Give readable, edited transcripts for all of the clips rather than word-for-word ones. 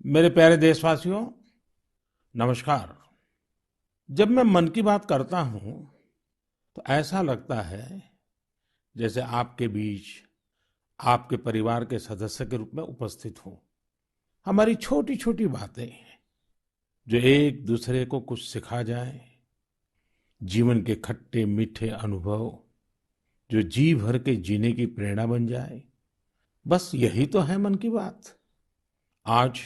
मेरे प्यारे देशवासियों, नमस्कार। जब मैं मन की बात करता हूं तो ऐसा लगता है जैसे आपके बीच आपके परिवार के सदस्य के रूप में उपस्थित हूं। हमारी छोटी छोटी बातें जो एक दूसरे को कुछ सिखा जाए, जीवन के खट्टे मीठे अनुभव जो जी भर के जीने की प्रेरणा बन जाए, बस यही तो है मन की बात। आज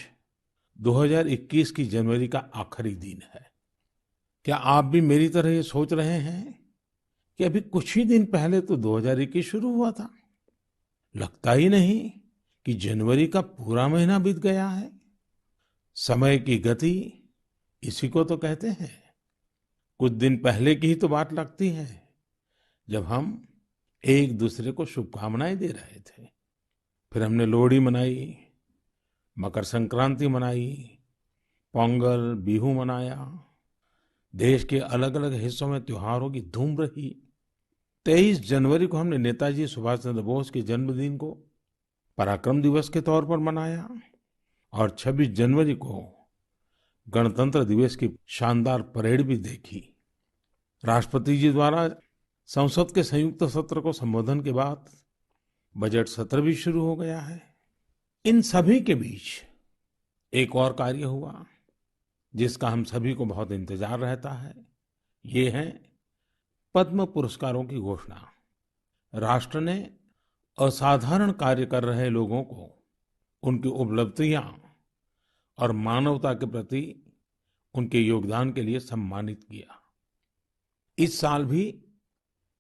2021 की जनवरी का आखिरी दिन है। क्या आप भी मेरी तरह ये सोच रहे हैं कि अभी कुछ ही दिन पहले तो 2021 शुरू हुआ था? लगता ही नहीं कि जनवरी का पूरा महीना बीत गया है। समय की गति इसी को तो कहते हैं। कुछ दिन पहले की ही तो बात लगती है जब हम एक दूसरे को शुभकामनाएं दे रहे थे। फिर हमने लोहड़ी मनाई, मकर संक्रांति मनाई, पोंगल, बिहू मनाया। देश के अलग अलग हिस्सों में त्योहारों की धूम रही। 23 जनवरी को हमने नेताजी सुभाष चंद्र बोस के जन्मदिन को पराक्रम दिवस के तौर पर मनाया और 26 जनवरी को गणतंत्र दिवस की शानदार परेड भी देखी। राष्ट्रपति जी द्वारा संसद के संयुक्त सत्र को संबोधन के बाद बजट सत्र भी शुरू हो गया है। इन सभी के बीच एक और कार्य हुआ जिसका हम सभी को बहुत इंतजार रहता है। ये है पद्म पुरस्कारों की घोषणा। राष्ट्र ने असाधारण कार्य कर रहे लोगों को उनकी उपलब्धियां और मानवता के प्रति उनके योगदान के लिए सम्मानित किया। इस साल भी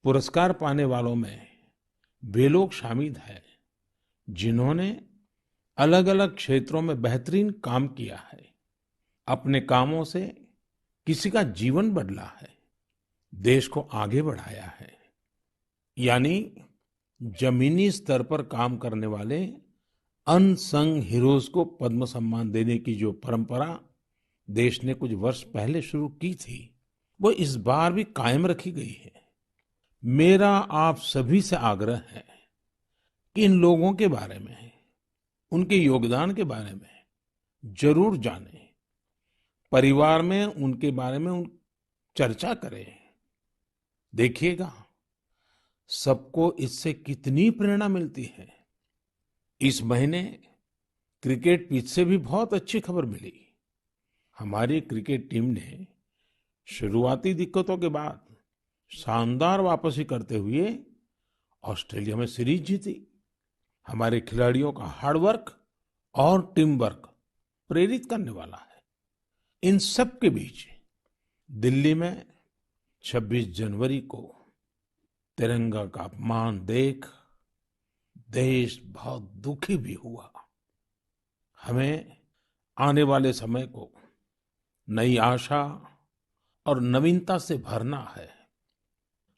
पुरस्कार पाने वालों में वे लोग शामिल हैं जिन्होंने अलग अलग क्षेत्रों में बेहतरीन काम किया है। अपने कामों से किसी का जीवन बदला है, देश को आगे बढ़ाया है। यानी जमीनी स्तर पर काम करने वाले अनसंग हीरोज को पद्म सम्मान देने की जो परंपरा देश ने कुछ वर्ष पहले शुरू की थी, वो इस बार भी कायम रखी गई है। मेरा आप सभी से आग्रह है कि इन लोगों के बारे में, उनके योगदान के बारे में जरूर जानें। परिवार में उनके बारे में चर्चा करें। देखिएगा, सबको इससे कितनी प्रेरणा मिलती है। इस महीने क्रिकेट पिच से भी बहुत अच्छी खबर मिली। हमारी क्रिकेट टीम ने शुरुआती दिक्कतों के बाद शानदार वापसी करते हुए ऑस्ट्रेलिया में सीरीज जीती। हमारे खिलाड़ियों का हार्डवर्क और टीम वर्क प्रेरित करने वाला है। इन सब के बीच दिल्ली में 26 जनवरी को तिरंगा का अपमान देख देश बहुत दुखी भी हुआ। हमें आने वाले समय को नई आशा और नवीनता से भरना है।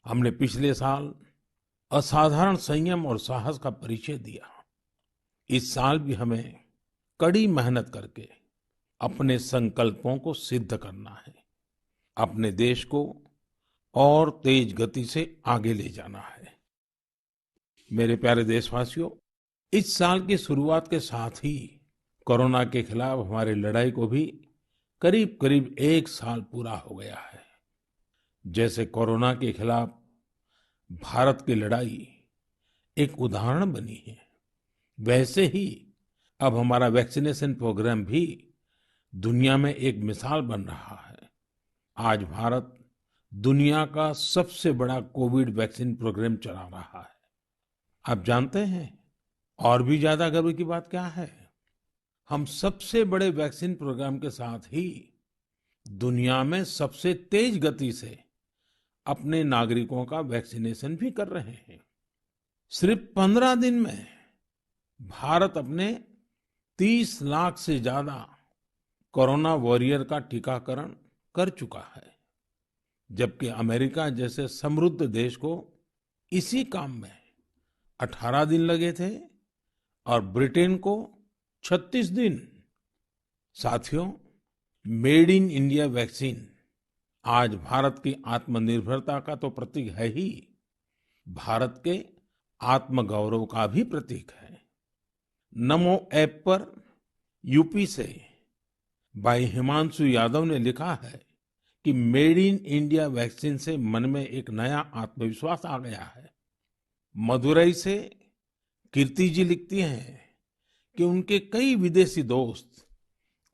हमने पिछले साल असाधारण संयम और साहस का परिचय दिया। इस साल भी हमें कड़ी मेहनत करके अपने संकल्पों को सिद्ध करना है। अपने देश को और तेज गति से आगे ले जाना है। मेरे प्यारे देशवासियों, इस साल की शुरुआत के साथ ही कोरोना के खिलाफ हमारी लड़ाई को भी करीब करीब एक साल पूरा हो गया है। जैसे कोरोना के खिलाफ भारत की लड़ाई एक उदाहरण बनी है, वैसे ही अब हमारा वैक्सीनेशन प्रोग्राम भी दुनिया में एक मिसाल बन रहा है। आज भारत दुनिया का सबसे बड़ा कोविड वैक्सीन प्रोग्राम चला रहा है। आप जानते हैं और भी ज्यादा गर्व की बात क्या है? हम सबसे बड़े वैक्सीन प्रोग्राम के साथ ही दुनिया में सबसे तेज गति से अपने नागरिकों का वैक्सीनेशन भी कर रहे हैं। सिर्फ 15 दिन में भारत अपने 30 लाख से ज्यादा कोरोना वॉरियर का टीकाकरण कर चुका है, जबकि अमेरिका जैसे समृद्ध देश को इसी काम में 18 दिन लगे थे और ब्रिटेन को 36 दिन। साथियों, मेड इन इंडिया वैक्सीन आज भारत की आत्मनिर्भरता का तो प्रतीक है ही, भारत के आत्मगौरव का भी प्रतीक है। नमो ऐप पर यूपी से भाई हिमांशु यादव ने लिखा है कि मेड इन इंडिया वैक्सीन से मन में एक नया आत्मविश्वास आ गया है। मदुरई से कीर्ति जी लिखती हैं कि उनके कई विदेशी दोस्त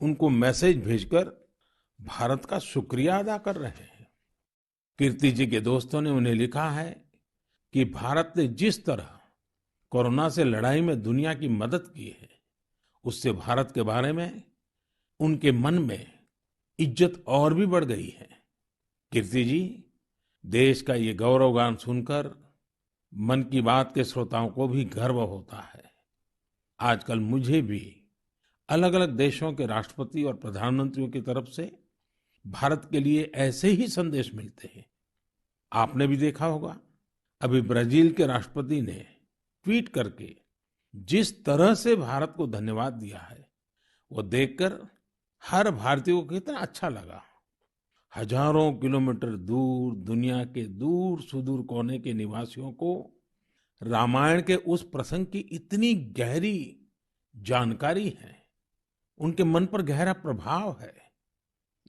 उनको मैसेज भेजकर भारत का शुक्रिया अदा कर रहे हैं। कीर्ति जी के दोस्तों ने उन्हें लिखा है कि भारत ने जिस तरह कोरोना से लड़ाई में दुनिया की मदद की है, उससे भारत के बारे में उनके मन में इज्जत और भी बढ़ गई है। कीर्ति जी, देश का ये गौरवगान सुनकर मन की बात के श्रोताओं को भी गर्व होता है। आजकल मुझे भी अलग अलग देशों के राष्ट्रपति और प्रधानमंत्रियों की तरफ से भारत के लिए ऐसे ही संदेश मिलते हैं। आपने भी देखा होगा, अभी ब्राजील के राष्ट्रपति ने ट्वीट करके जिस तरह से भारत को धन्यवाद दिया है, वो देखकर हर भारतीय को कितना अच्छा लगा। हजारों किलोमीटर दूर दुनिया के दूर सुदूर कोने के निवासियों को रामायण के उस प्रसंग की इतनी गहरी जानकारी है, उनके मन पर गहरा प्रभाव है।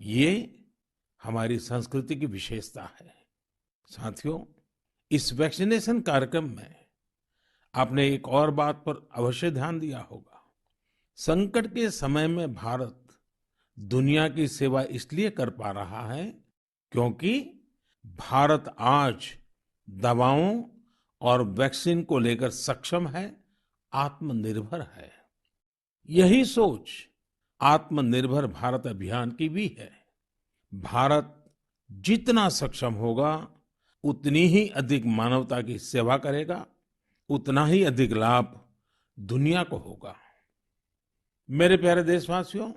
ये हमारी संस्कृति की विशेषता है। साथियों, इस वैक्सीनेशन कार्यक्रम में आपने एक और बात पर अवश्य ध्यान दिया होगा। संकट के समय में भारत दुनिया की सेवा इसलिए कर पा रहा है क्योंकि भारत आज दवाओं और वैक्सीन को लेकर सक्षम है, आत्मनिर्भर है। यही सोच आत्मनिर्भर भारत अभियान की भी है। भारत जितना सक्षम होगा, उतनी ही अधिक मानवता की सेवा करेगा, उतना ही अधिक लाभ दुनिया को होगा। मेरे प्यारे देशवासियों,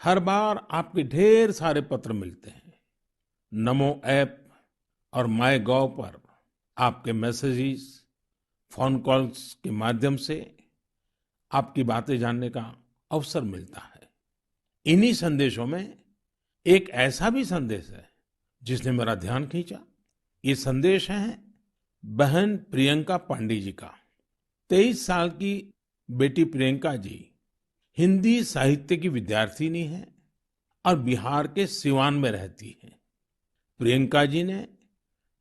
हर बार आपके ढेर सारे पत्र मिलते हैं। नमो ऐप और माय गॉव पर आपके मैसेजेस, फोन कॉल्स के माध्यम से आपकी बातें जानने का अवसर मिलता है। इन्हीं संदेशों में एक ऐसा भी संदेश है जिसने मेरा ध्यान खींचा। ये संदेश है बहन प्रियंका पांडे जी का। 23 साल की बेटी प्रियंका जी हिंदी साहित्य की विद्यार्थिनी है और बिहार के सिवान में रहती है। प्रियंका जी ने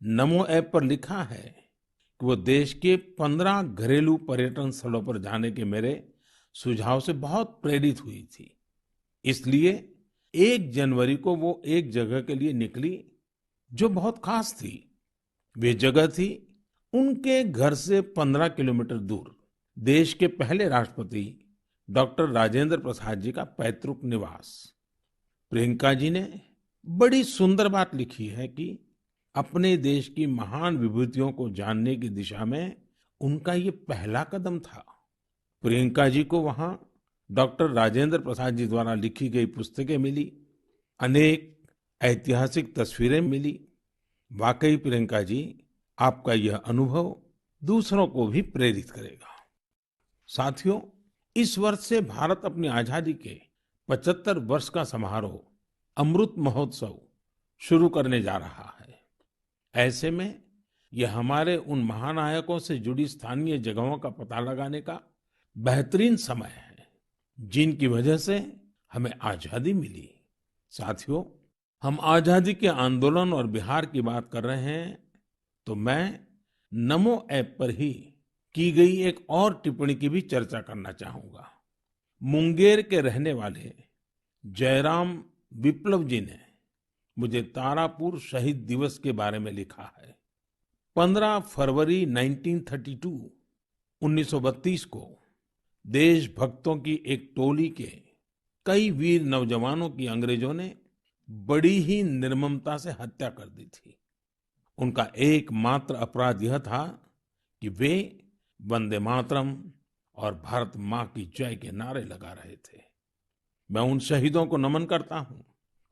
नमो ऐप पर लिखा है कि वो देश के 15 घरेलू पर्यटन स्थलों पर जाने के मेरे सुझाव से बहुत प्रेरित हुई थी। इसलिए 1 जनवरी को वो एक जगह के लिए निकली जो बहुत खास थी। वे जगह थी उनके घर से 15 किलोमीटर दूर देश के पहले राष्ट्रपति डॉक्टर राजेंद्र प्रसाद जी का पैतृक निवास। प्रियंका जी ने बड़ी सुंदर बात लिखी है कि अपने देश की महान विभूतियों को जानने की दिशा में उनका ये पहला कदम था। प्रियंका जी को वहां डॉक्टर राजेंद्र प्रसाद जी द्वारा लिखी गई पुस्तकें मिली, अनेक ऐतिहासिक तस्वीरें मिली। वाकई प्रियंका जी, आपका यह अनुभव दूसरों को भी प्रेरित करेगा। साथियों, इस वर्ष से भारत अपनी आजादी के 75 वर्ष का समारोह अमृत महोत्सव शुरू करने जा रहा है। ऐसे में यह हमारे उन महानायकों से जुड़ी स्थानीय जगहों का पता लगाने का बेहतरीन समय है जिनकी वजह से हमें आजादी मिली। साथियों, हम आजादी के आंदोलन और बिहार की बात कर रहे हैं तो मैं नमो ऐप पर ही की गई एक और टिप्पणी की भी चर्चा करना चाहूंगा। मुंगेर के रहने वाले जयराम विप्लव जी ने मुझे तारापुर शहीद दिवस के बारे में लिखा है। 15 फरवरी 1932 को देशभक्तों की एक टोली के कई वीर नौजवानों की अंग्रेजों ने बड़ी ही निर्ममता से हत्या कर दी थी। उनका एकमात्र अपराध यह था कि वे वंदे मातरम और भारत माँ की जय के नारे लगा रहे थे। मैं उन शहीदों को नमन करता हूं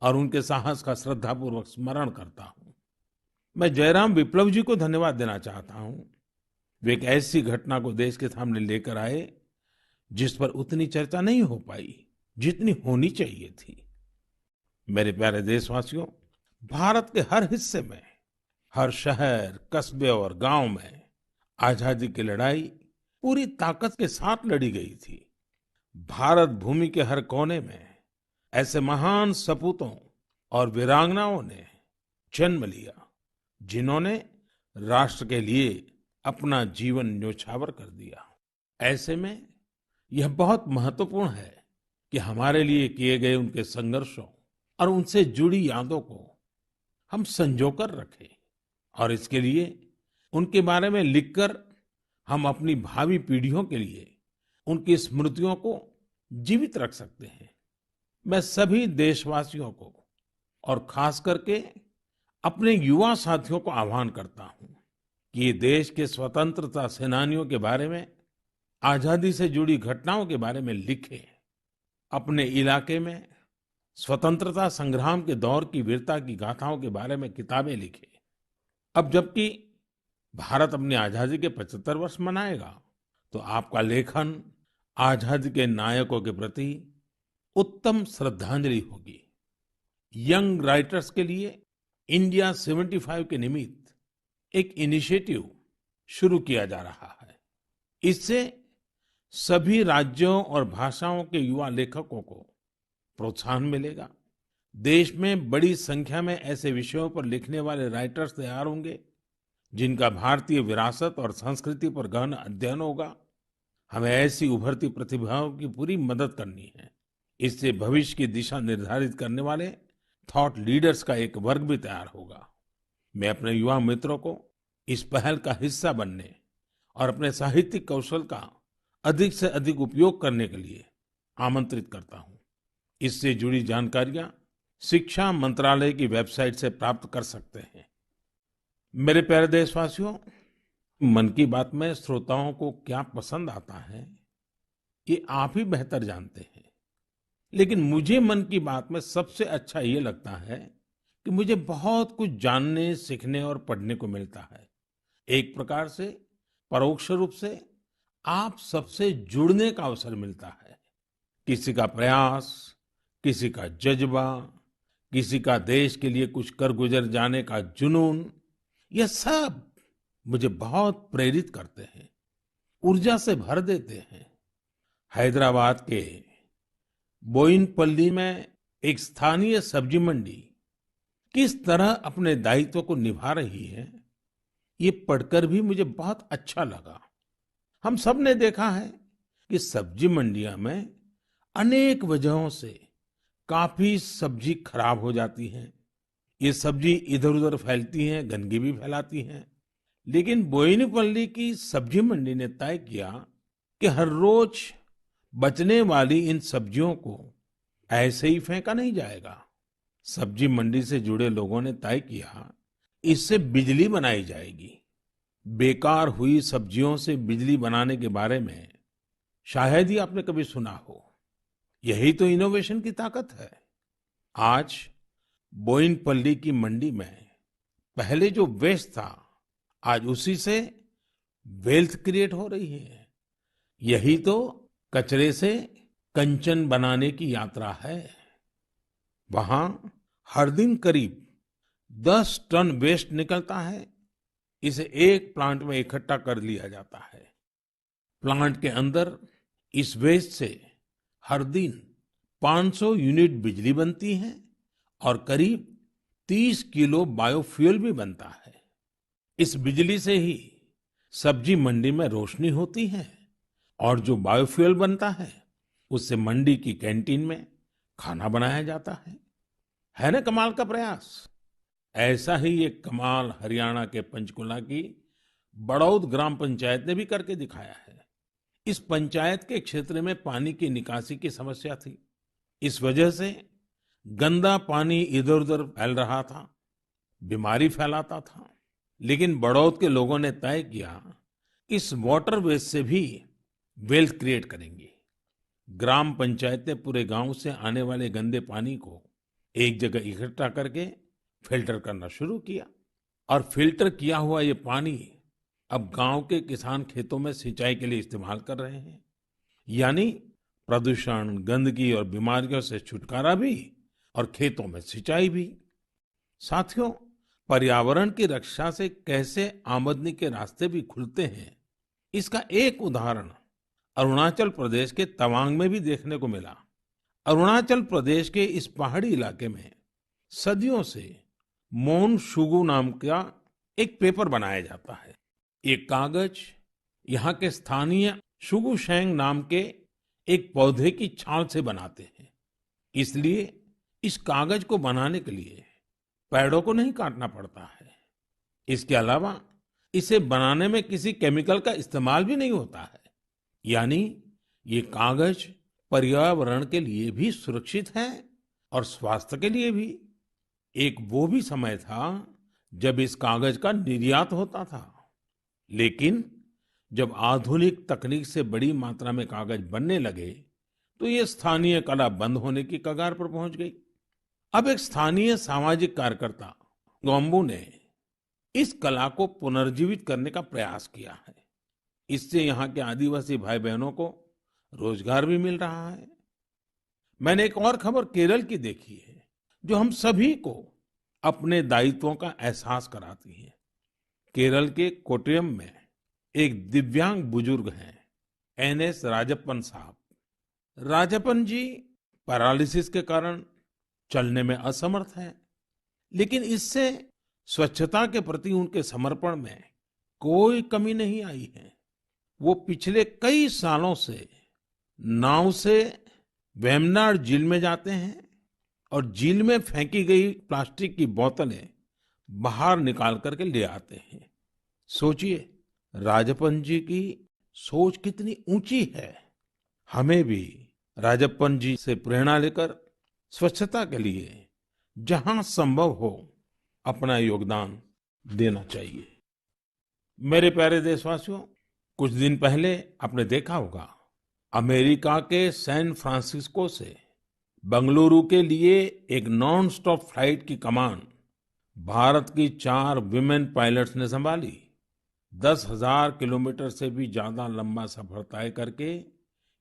और उनके साहस का श्रद्धापूर्वक स्मरण करता हूं। मैं जयराम विप्लव जी को धन्यवाद देना चाहता हूं। वे एक ऐसी घटना को देश के सामने लेकर आए जिस पर उतनी चर्चा नहीं हो पाई जितनी होनी चाहिए थी। मेरे प्यारे देशवासियों, भारत के हर हिस्से में, हर शहर, कस्बे और गांव में आजादी की लड़ाई पूरी ताकत के साथ लड़ी गई थी। भारत भूमि के हर कोने में ऐसे महान सपूतों और वीरांगनाओं ने जन्म लिया जिन्होंने राष्ट्र के लिए अपना जीवन न्योछावर कर दिया। ऐसे में यह बहुत महत्वपूर्ण है कि हमारे लिए किए गए उनके संघर्षों और उनसे जुड़ी यादों को हम संजो कर रखें और इसके लिए उनके बारे में लिखकर हम अपनी भावी पीढ़ियों के लिए उनकी स्मृतियों को जीवित रख सकते हैं। मैं सभी देशवासियों को और खास करके अपने युवा साथियों को आह्वान करता हूं कि ये देश के स्वतंत्रता सेनानियों के बारे में, आजादी से जुड़ी घटनाओं के बारे में लिखें। अपने इलाके में स्वतंत्रता संग्राम के दौर की वीरता की गाथाओं के बारे में किताबें लिखें। अब जबकि भारत अपनी आजादी के 75 वर्ष मनाएगा, तो आपका लेखन आजादी के नायकों के प्रति उत्तम श्रद्धांजलि होगी। यंग राइटर्स के लिए इंडिया 75 के निमित्त एक इनिशिएटिव शुरू किया जा रहा है। इससे सभी राज्यों और भाषाओं के युवा लेखकों को प्रोत्साहन मिलेगा। देश में बड़ी संख्या में ऐसे विषयों पर लिखने वाले राइटर्स तैयार होंगे जिनका भारतीय विरासत और संस्कृति पर गहन अध्ययन होगा। हमें ऐसी उभरती प्रतिभाओं की पूरी मदद करनी है। इससे भविष्य की दिशा निर्धारित करने वाले थॉट लीडर्स का एक वर्ग भी तैयार होगा। मैं अपने युवा मित्रों को इस पहल का हिस्सा बनने और अपने साहित्यिक कौशल का अधिक से अधिक उपयोग करने के लिए आमंत्रित करता हूं। इससे जुड़ी जानकारियां शिक्षा मंत्रालय की वेबसाइट से प्राप्त कर सकते हैं। मेरे प्यारे देशवासियों, मन की बात में श्रोताओं को क्या पसंद आता है, ये आप ही बेहतर जानते हैं। लेकिन मुझे मन की बात में सबसे अच्छा ये लगता है कि मुझे बहुत कुछ जानने, सीखने और पढ़ने को मिलता है। एक प्रकार से परोक्ष रूप से आप सबसे जुड़ने का अवसर मिलता है। किसी का प्रयास, किसी का जज्बा, किसी का देश के लिए कुछ कर गुजर जाने का जुनून, यह सब मुझे बहुत प्रेरित करते हैं, ऊर्जा से भर देते हैं। हैदराबाद के बोयिनपल्ली में एक स्थानीय सब्जी मंडी किस तरह अपने दायित्व को निभा रही है, ये पढ़कर भी मुझे बहुत अच्छा लगा। हम सब ने देखा है कि सब्जी मंडियां में अनेक वजहों से काफी सब्जी खराब हो जाती है। ये सब्जी इधर-उधर फैलती हैं, गंदगी भी फैलाती हैं। लेकिन बोयिनपल्ली की सब्जी मंडी ने तय किया कि हर रोज बचने वाली इन सब्जियों को ऐसे ही फेंका नहीं जाएगा। सब्जी मंडी से जुड़े लोगों ने तय किया इससे बिजली बनाई जाएगी। बेकार हुई सब्जियों से बिजली बनाने के बारे में शायद ही आपने कभी सुना हो। यही तो इनोवेशन की ताकत है। आज बोयिनपल्ली की मंडी में पहले जो वेस्ट था, आज उसी से वेल्थ क्रिएट हो रही है। यही तो कचरे से कंचन बनाने की यात्रा है। वहां हर दिन करीब 10 टन वेस्ट निकलता है। इसे एक प्लांट में इकट्ठा कर लिया जाता है। प्लांट के अंदर इस वेस्ट से हर दिन 500 यूनिट बिजली बनती है और करीब 30 किलो बायोफ्यूल भी बनता है। इस बिजली से ही सब्जी मंडी में रोशनी होती है और जो बायोफ्यूल बनता है उससे मंडी की कैंटीन में खाना बनाया जाता है ना कमाल का प्रयास। ऐसा ही एक कमाल हरियाणा के पंचकुला की बड़ौद ग्राम पंचायत ने भी करके दिखाया है। इस पंचायत के क्षेत्र में पानी की निकासी की समस्या थी। इस वजह से गंदा पानी इधर-उधर फैल रहा था, बीमारी फैलाता था। लेकिन बड़ौद के लोगों ने तय किया इस वाटर वेस्ट से भी वेल्थ क्रिएट करेंगे। ग्राम पंचायत ने पूरे गांव से आने वाले गंदे पानी को एक जगह इकट्ठा करके फिल्टर करना शुरू किया और फिल्टर किया हुआ ये पानी अब गांव के किसान खेतों में सिंचाई के लिए इस्तेमाल कर रहे हैं। यानी प्रदूषण, गंदगी और बीमारियों से छुटकारा भी और खेतों में सिंचाई भी। साथियों, पर्यावरण की रक्षा से कैसे आमदनी के रास्ते भी खुलते हैं, इसका एक उदाहरण अरुणाचल प्रदेश के तवांग में भी देखने को मिला। अरुणाचल प्रदेश के इस पहाड़ी इलाके में सदियों से मोन शुगु नाम का एक पेपर बनाया जाता है। ये कागज यहाँ के स्थानीय शुगु शेंग नाम के एक पौधे की छाल से बनाते हैं। इसलिए इस कागज को बनाने के लिए पेड़ों को नहीं काटना पड़ता है। इसके अलावा इसे बनाने में किसी केमिकल का इस्तेमाल भी नहीं होता है। यानी ये कागज पर्यावरण के लिए भी सुरक्षित है और स्वास्थ्य के लिए भी। एक वो भी समय था जब इस कागज का निर्यात होता था, लेकिन जब आधुनिक तकनीक से बड़ी मात्रा में कागज बनने लगे तो ये स्थानीय कला बंद होने की कगार पर पहुंच गई। अब एक स्थानीय सामाजिक कार्यकर्ता गोम्बू ने इस कला को पुनर्जीवित करने का प्रयास किया है। इससे यहाँ के आदिवासी भाई बहनों को रोजगार भी मिल रहा है। मैंने एक और खबर केरल की देखी है जो हम सभी को अपने दायित्वों का एहसास कराती है। केरल के कोट्टयम में एक दिव्यांग बुजुर्ग हैं, एनएस राजप्पन साहब। राजप्पन जी पैरालिसिस के कारण चलने में असमर्थ हैं, लेकिन इससे स्वच्छता के प्रति उनके समर्पण में कोई कमी नहीं आई है। वो पिछले कई सालों से नाव से वेम्बनाड झील में जाते हैं और झील में फेंकी गई प्लास्टिक की बोतलें बाहर निकाल करके ले आते हैं। सोचिए, राजप्पन जी की सोच कितनी ऊंची है। हमें भी राजप्पन जी से प्रेरणा लेकर स्वच्छता के लिए जहां संभव हो अपना योगदान देना चाहिए। मेरे प्यारे देशवासियों, कुछ दिन पहले आपने देखा होगा, अमेरिका के सैन फ्रांसिस्को से बंगलुरु के लिए एक नॉन स्टॉप फ्लाइट की कमान भारत की 4 विमेन पायलट्स ने संभाली। 10,000 किलोमीटर से भी ज्यादा लंबा सफर तय करके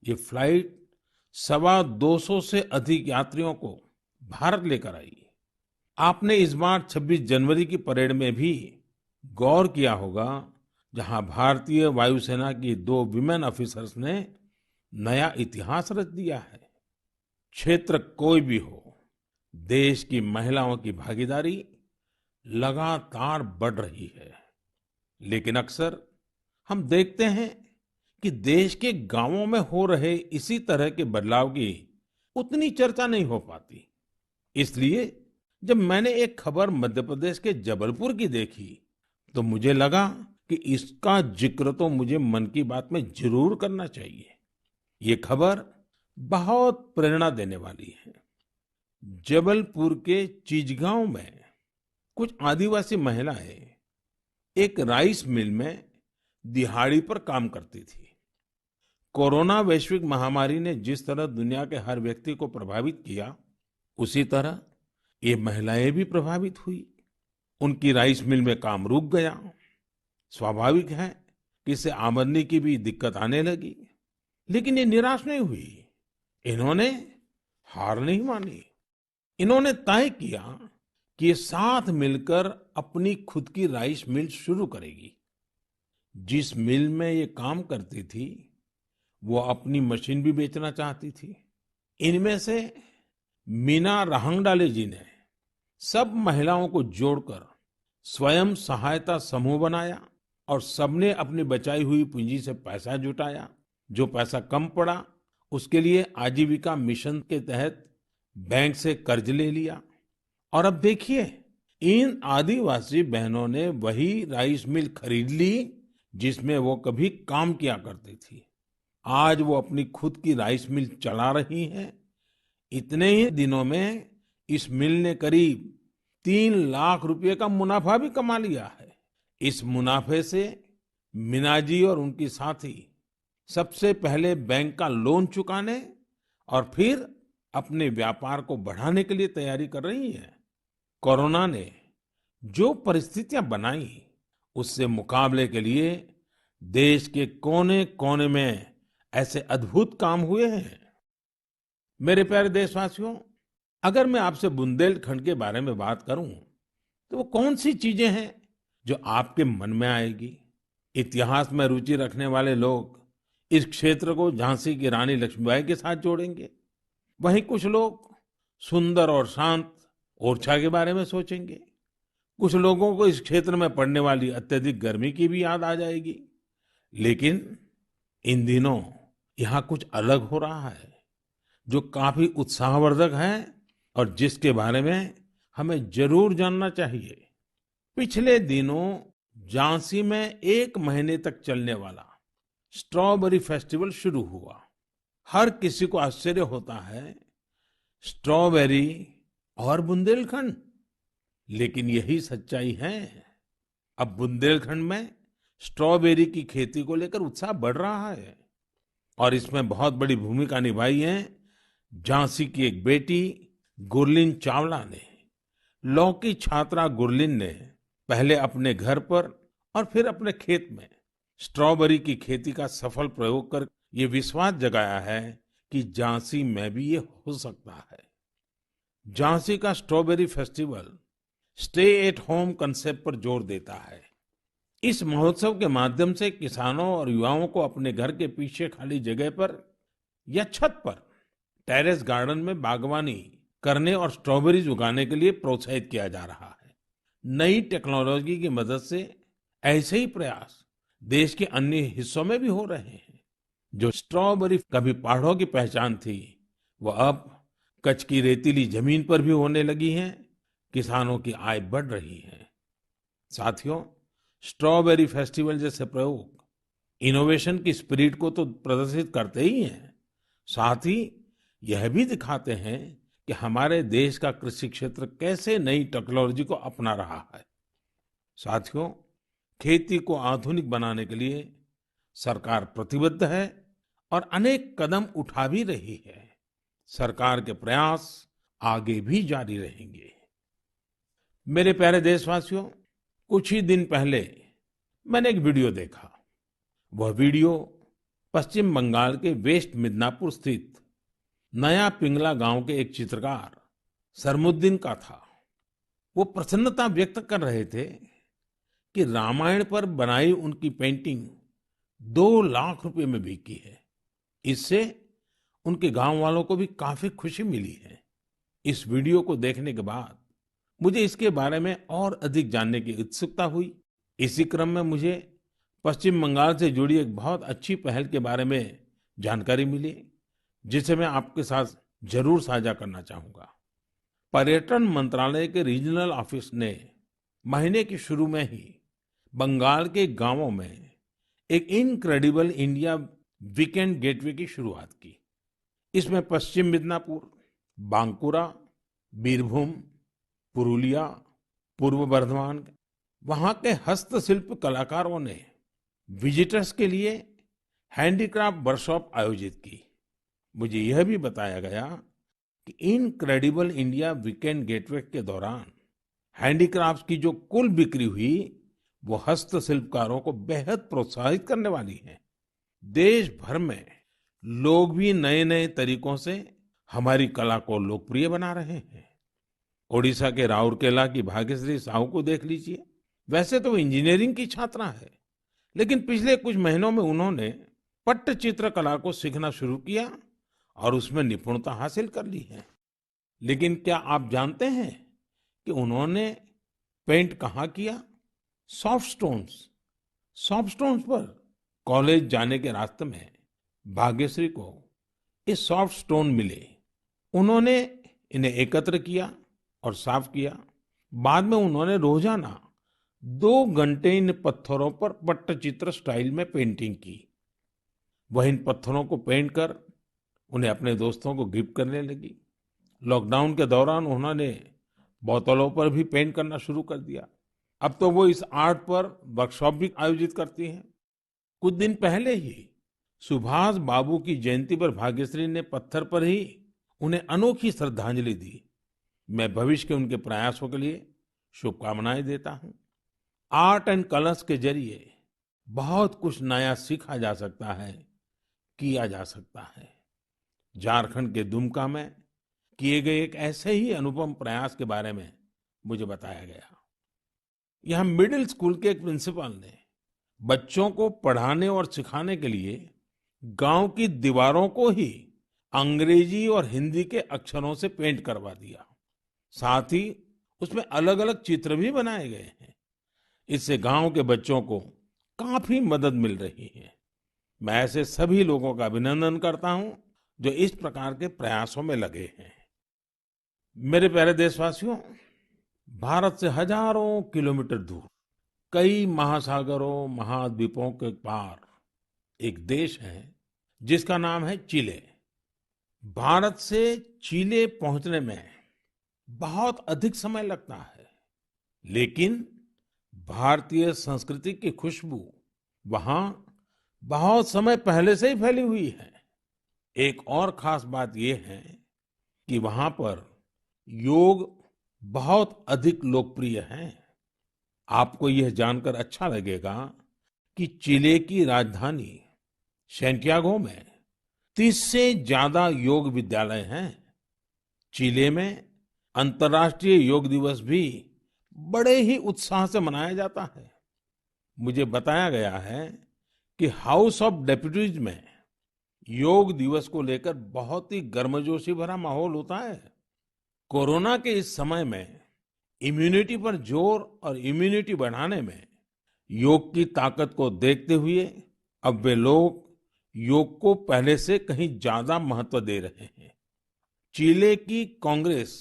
ये फ्लाइट 225 से अधिक यात्रियों को भारत लेकर आई। आपने इस बार 26 जनवरी की परेड में भी गौर किया होगा, जहां भारतीय वायुसेना की 2 विमेन ऑफिसर्स ने नया इतिहास रच दिया है। क्षेत्र कोई भी हो, देश की महिलाओं की भागीदारी लगातार बढ़ रही है। लेकिन अक्सर हम देखते हैं कि देश के गांवों में हो रहे इसी तरह के बदलाव की उतनी चर्चा नहीं हो पाती। इसलिए जब मैंने एक खबर मध्य प्रदेश के जबलपुर की देखी तो मुझे लगा कि इसका जिक्र तो मुझे मन की बात में जरूर करना चाहिए। ये खबर बहुत प्रेरणा देने वाली है। जबलपुर के चिचगांव में कुछ आदिवासी महिलाएं एक राइस मिल में दिहाड़ी पर काम करती थी। कोरोना वैश्विक महामारी ने जिस तरह दुनिया के हर व्यक्ति को प्रभावित किया, उसी तरह ये महिलाएं भी प्रभावित हुई। उनकी राइस मिल में काम रुक गया। स्वाभाविक है कि इससे आमदनी की भी दिक्कत आने लगी, लेकिन ये निराश नहीं हुई। इन्होंने हार नहीं मानी। इन्होंने तय किया कि ये साथ मिलकर अपनी खुद की राइस मिल शुरू करेगी। जिस मिल में ये काम करती थी, वो अपनी मशीन भी बेचना चाहती थी। इनमें से मीना रहंगडाले जी ने सब महिलाओं को जोड़कर स्वयं सहायता समूह बनाया और सबने अपनी बचाई हुई पूंजी से पैसा जुटाया। जो पैसा कम पड़ा, उसके लिए आजीविका मिशन के तहत बैंक से कर्ज ले लिया। और अब देखिए, इन आदिवासी बहनों ने वही राइस मिल खरीद ली जिसमें वो कभी काम किया करती थी। आज वो अपनी खुद की राइस मिल चला रही हैं। इतने ही दिनों में इस मिल ने करीब 3 लाख रुपए का मुनाफा भी कमा लिया है। इस मुनाफे से मीना जी और उनकी साथी सबसे पहले बैंक का लोन चुकाने और फिर अपने व्यापार को बढ़ाने के लिए तैयारी कर रही हैं। कोरोना ने जो परिस्थितियां बनाई, उससे मुकाबले के लिए देश के कोने-कोने में ऐसे अद्भुत काम हुए हैं। मेरे प्यारे देशवासियों, अगर मैं आपसे बुंदेलखंड के बारे में बात करूं, तो वो कौन सी चीजें हैं जो आपके मन में आएगी? इतिहास में रुचि रखने वाले लोग इस क्षेत्र को झांसी की रानी लक्ष्मीबाई के साथ जोड़ेंगे। वहीं कुछ लोग सुंदर और शांत ओरछा के बारे में सोचेंगे। कुछ लोगों को इस क्षेत्र में पड़ने वाली अत्यधिक गर्मी की भी याद आ जाएगी। लेकिन इन दिनों यहाँ कुछ अलग हो रहा है जो काफी उत्साहवर्धक है और जिसके बारे में हमें जरूर जानना चाहिए। पिछले दिनों झांसी में 1 महीने तक चलने वाला स्ट्रॉबेरी फेस्टिवल शुरू हुआ। हर किसी को आश्चर्य होता है, स्ट्रॉबेरी और बुंदेलखंड, लेकिन यही सच्चाई है। अब बुंदेलखंड में स्ट्रॉबेरी की खेती को लेकर उत्साह बढ़ रहा है और इसमें बहुत बड़ी भूमिका निभाई है झांसी की एक बेटी गुरलीन चावला ने। लॉ की छात्रा गुरलीन ने पहले अपने घर पर और फिर अपने खेत में स्ट्रॉबेरी की खेती का सफल प्रयोग कर ये विश्वास जगाया है कि झांसी में भी ये हो सकता है। झांसी का strawberry festival stay at home concept पर जोर देता है। इस महोत्सव के माध्यम से किसानों और युवाओं को अपने घर के पीछे खाली जगह पर या छत पर टेरेस गार्डन में बागवानी करने और स्ट्रॉबेरीज उगाने के लिए प्रोत्साहित किया जा रहा है। नई टेक्नोलॉजी की मदद से ऐसे ही प्रयास देश के अन्य हिस्सों में भी हो रहे हैं। जो स्ट्रॉबेरी कभी पहाड़ों की पहचान थी, वो अब कच्छ की रेतीली जमीन पर भी होने लगी हैं। किसानों की आय बढ़ रही है। साथियों, स्ट्रॉबेरी फेस्टिवल जैसे प्रयोग इनोवेशन की स्पिरिट को तो प्रदर्शित करते ही हैं, साथ ही यह भी दिखाते हैं कि हमारे देश का कृषि क्षेत्र कैसे नई टेक्नोलॉजी को अपना रहा है। साथियों, खेती को आधुनिक बनाने के लिए सरकार प्रतिबद्ध है और अनेक कदम उठा भी रही है। सरकार के प्रयास आगे भी जारी रहेंगे। मेरे प्यारे देशवासियों, कुछ ही दिन पहले मैंने एक वीडियो देखा। वह वीडियो पश्चिम बंगाल के वेस्ट मिदनापुर स्थित नया पिंगला गांव के एक चित्रकार सरमुद्दीन का था। वो प्रसन्नता व्यक्त कर रहे थे कि रामायण पर बनाई उनकी पेंटिंग 2 लाख रुपए में बिकी है। इससे उनके गांव वालों को भी काफी खुशी मिली है। इस वीडियो को देखने के बाद मुझे इसके बारे में और अधिक जानने की उत्सुकता हुई। इसी क्रम में मुझे पश्चिम बंगाल से जुड़ी एक बहुत अच्छी पहल के बारे में जानकारी मिली, जिसे मैं आपके साथ जरूर साझा करना चाहूंगा। पर्यटन मंत्रालय के रीजनल ऑफिस ने महीने के शुरू में ही बंगाल के गांवों में एक इनक्रेडिबल इंडिया वीकेंड गेटवे की शुरुआत की। इसमें पश्चिम मिदनापुर, बांकुरा, बीरभूम, पुरुलिया, पूर्व बर्धमान, वहां के हस्तशिल्प कलाकारों ने विजिटर्स के लिए हैंडीक्राफ्ट वर्कशॉप आयोजित की। मुझे यह भी बताया गया कि इनक्रेडिबल इंडिया वीकेंड गेटवे के दौरान हैंडीक्राफ्ट्स की जो कुल बिक्री हुई, वो हस्तशिल्पकारों को बेहद प्रोत्साहित करने वाली है। देश भर में लोग भी नए नए तरीकों से हमारी कला को लोकप्रिय बना रहे हैं। ओडिशा के राउरकेला की भाग्यश्री साहू को देख लीजिए। वैसे तो वो इंजीनियरिंग की छात्रा है, लेकिन पिछले कुछ महीनों में उन्होंने पट्टचित्र कला को सीखना शुरू किया और उसमें निपुणता हासिल कर ली है। लेकिन क्या आप जानते हैं कि उन्होंने पेंट कहाँ किया? सॉफ्ट स्टोन्स पर। कॉलेज जाने के रास्ते में भाग्यश्री को ये सॉफ्ट स्टोन मिले। उन्होंने इन्हें एकत्र किया और साफ किया। बाद में उन्होंने रोजाना 2 घंटे इन पत्थरों पर पट्टचित्र स्टाइल में पेंटिंग की। वह इन पत्थरों को पेंट कर उन्हें अपने दोस्तों को गिफ्ट करने लगी। लॉकडाउन के दौरान उन्होंने बोतलों पर भी पेंट करना शुरू कर दिया। अब तो वो इस आर्ट पर वर्कशॉप भी आयोजित करती हैं। कुछ दिन पहले ही सुभाष बाबू की जयंती पर भाग्यश्री ने पत्थर पर ही उन्हें अनोखी श्रद्धांजलि दी। मैं भविष्य के उनके प्रयासों के लिए शुभकामनाएं देता हूं। आर्ट एंड कलर्स के जरिए बहुत कुछ नया सीखा जा सकता है, किया जा सकता है। झारखंड के दुमका में किए गए एक ऐसे ही अनुपम प्रयास के बारे में मुझे बताया गया। यहाँ मिडिल स्कूल के एक प्रिंसिपल ने बच्चों को पढ़ाने और सिखाने के लिए गांव की दीवारों को ही अंग्रेजी और हिंदी के अक्षरों से पेंट करवा दिया। साथ ही उसमें अलग अलग चित्र भी बनाए गए हैं। इससे गांव के बच्चों को काफी मदद मिल रही है। मैं ऐसे सभी लोगों का अभिनंदन करता हूं जो इस प्रकार के प्रयासों में लगे हैं। मेरे प्यारे देशवासियों, भारत से हजारों किलोमीटर दूर, कई महासागरों महाद्वीपों के पार एक देश है जिसका नाम है चिले। भारत से चिले पहुंचने में बहुत अधिक समय लगता है, लेकिन भारतीय संस्कृति की खुशबू वहां बहुत समय पहले से ही फैली हुई है। एक और खास बात यह है कि वहां पर योग बहुत अधिक लोकप्रिय है। आपको यह जानकर अच्छा लगेगा कि चिले की राजधानी सैंटियागो में 30 से ज्यादा योग विद्यालय हैं। चिले में अंतर्राष्ट्रीय योग दिवस भी बड़े ही उत्साह से मनाया जाता है। मुझे बताया गया है कि हाउस ऑफ डेप्यूटीज में योग दिवस को लेकर बहुत ही गर्मजोशी भरा माहौल होता है। कोरोना के इस समय में इम्यूनिटी पर जोर और इम्यूनिटी बढ़ाने में योग की ताकत को देखते हुए अब वे लोग योग को पहले से कहीं ज्यादा महत्व दे रहे हैं। चिले की कांग्रेस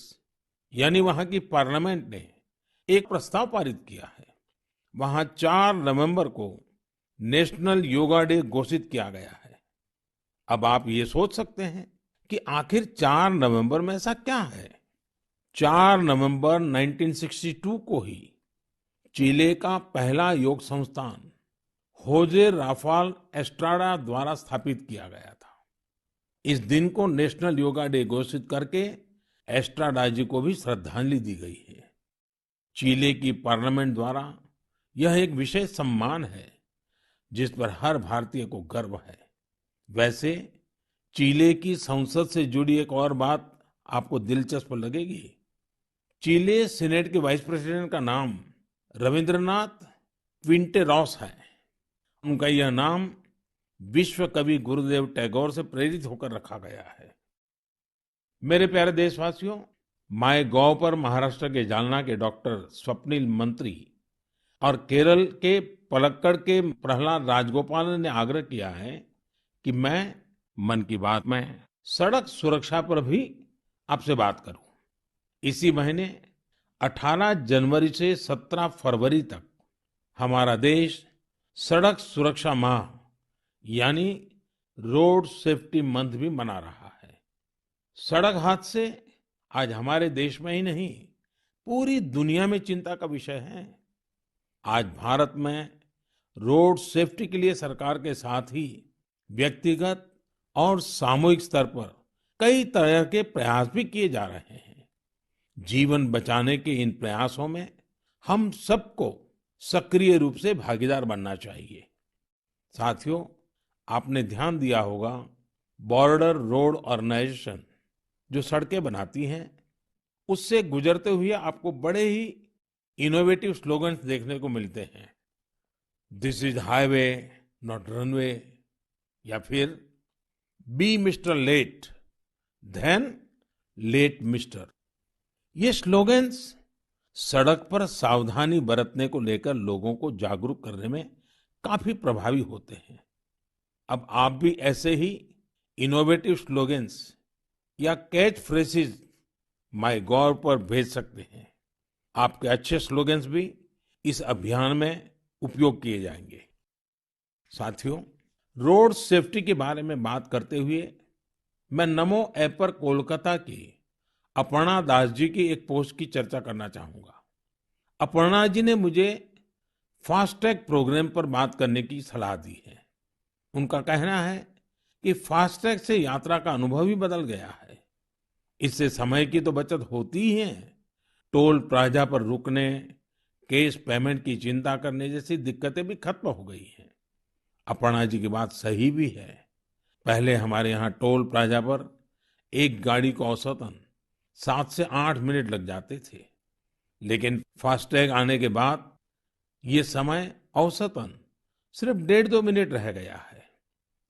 यानी वहां की पार्लियामेंट ने एक प्रस्ताव पारित किया है। वहां 4 नवंबर को नेशनल योगा डे घोषित किया गया है। अब आप ये सोच सकते हैं कि आखिर 4 नवंबर में ऐसा क्या है। 4 नवंबर 1962 को ही चिले का पहला योग संस्थान होजे राफाल एस्ट्राडा द्वारा स्थापित किया गया था। इस दिन को नेशनल योगा डे घोषित करके एस्ट्राडा जी को भी श्रद्धांजलि दी गई है। चिले की पार्लियामेंट द्वारा यह एक विशेष सम्मान है जिस पर हर भारतीय को गर्व है। वैसे चिले की संसद से जुड़ी एक और बात आपको दिलचस्प लगेगी। चिले सीनेट के वाइस प्रेसिडेंट का नाम रविंद्रनाथ क्विंटेरॉस है। उनका यह नाम विश्व कवि गुरुदेव टैगोर से प्रेरित होकर रखा गया है। मेरे प्यारे देशवासियों, माय गॉव पर महाराष्ट्र के जालना के डॉक्टर स्वप्निल मंत्री और केरल के पलक्कड़ के प्रहलाद राजगोपालन ने आग्रह किया है कि मैं मन की बात में सड़क सुरक्षा पर भी आपसे बात करूं। इसी महीने 18 जनवरी से 17 फरवरी तक हमारा देश सड़क सुरक्षा माह यानी रोड सेफ्टी मंथ भी मना रहा है। सड़क हादसे आज हमारे देश में ही नहीं, पूरी दुनिया में चिंता का विषय है। आज भारत में रोड सेफ्टी के लिए सरकार के साथ ही व्यक्तिगत और सामूहिक स्तर पर कई तरह के प्रयास भी किए जा रहे हैं। जीवन बचाने के इन प्रयासों में हम सबको सक्रिय रूप से भागीदार बनना चाहिए। साथियों, आपने ध्यान दिया होगा, बॉर्डर रोड ऑर्गेनाइजेशन जो सड़कें बनाती हैं, उससे गुजरते हुए आपको बड़े ही इनोवेटिव स्लोगन्स देखने को मिलते हैं। This is highway not runway, या फिर be mister late than late mister. ये स्लोगन्स सड़क पर सावधानी बरतने को लेकर लोगों को जागरूक करने में काफी प्रभावी होते हैं। अब आप भी ऐसे ही इनोवेटिव स्लोगन्स या कैच फ्रेजेस माय गॉव पर भेज सकते हैं। आपके अच्छे स्लोगन्स भी इस अभियान में उपयोग किए जाएंगे। साथियों, रोड सेफ्टी के बारे में बात करते हुए मैं नमो ऐप पर कोलकाता की अपर्णा दास जी की एक पोस्ट की चर्चा करना चाहूंगा। अपर्णा जी ने मुझे फास्टैग प्रोग्राम पर बात करने की सलाह दी है। उनका कहना है कि फास्टैग से यात्रा का अनुभव ही बदल गया है। इससे समय की तो बचत होती ही है, टोल प्लाजा पर रुकने, कैश पेमेंट की चिंता करने जैसी दिक्कतें भी खत्म हो गई हैं। अपर्णा जी की बात सही भी है। पहले हमारे यहाँ टोल प्लाजा पर एक गाड़ी को औसतन 7 से 8 मिनट लग जाते थे, लेकिन फास्टैग आने के बाद ये समय औसतन सिर्फ 1.5-2 मिनट रह गया है।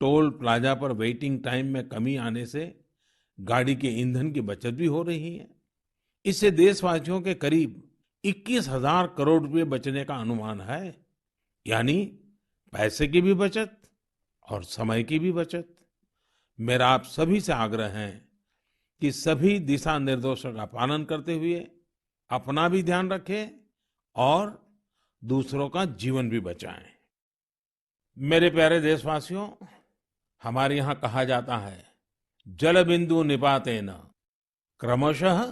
टोल प्लाजा पर वेटिंग टाइम में कमी आने से गाड़ी के ईंधन की बचत भी हो रही है। इससे देशवासियों के करीब 21,000 करोड़ रुपए बचने का अनुमान है। यानी पैसे की भी बचत और समय की भी बचत। मेरा आप सभी से आग्रह है कि सभी दिशा निर्देशों का पालन करते हुए अपना भी ध्यान रखें और दूसरों का जीवन भी बचाएं। मेरे प्यारे देशवासियों, हमारे यहाँ कहा जाता है, जल बिंदु निपातेन क्रमशः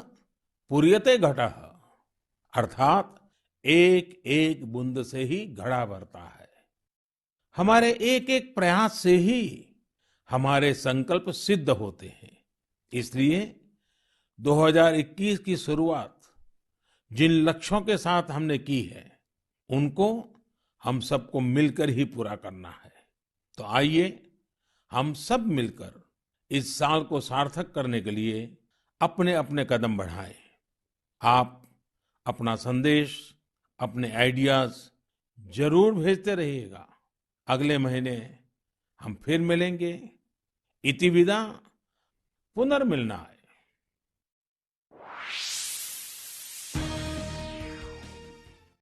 पूर्यते घटः। अर्थात एक एक बूंद से ही घड़ा भरता है। हमारे एक एक प्रयास से ही हमारे संकल्प सिद्ध होते हैं। इसलिए 2021 की शुरुआत जिन लक्ष्यों के साथ हमने की है, उनको हम सबको मिलकर ही पूरा करना है। तो आइए हम सब मिलकर इस साल को सार्थक करने के लिए अपने अपने कदम बढ़ाएं। आप अपना संदेश, अपने आइडियाज जरूर भेजते रहिएगा। अगले महीने हम फिर मिलेंगे। इति विदा, पुनर्मिलनाय।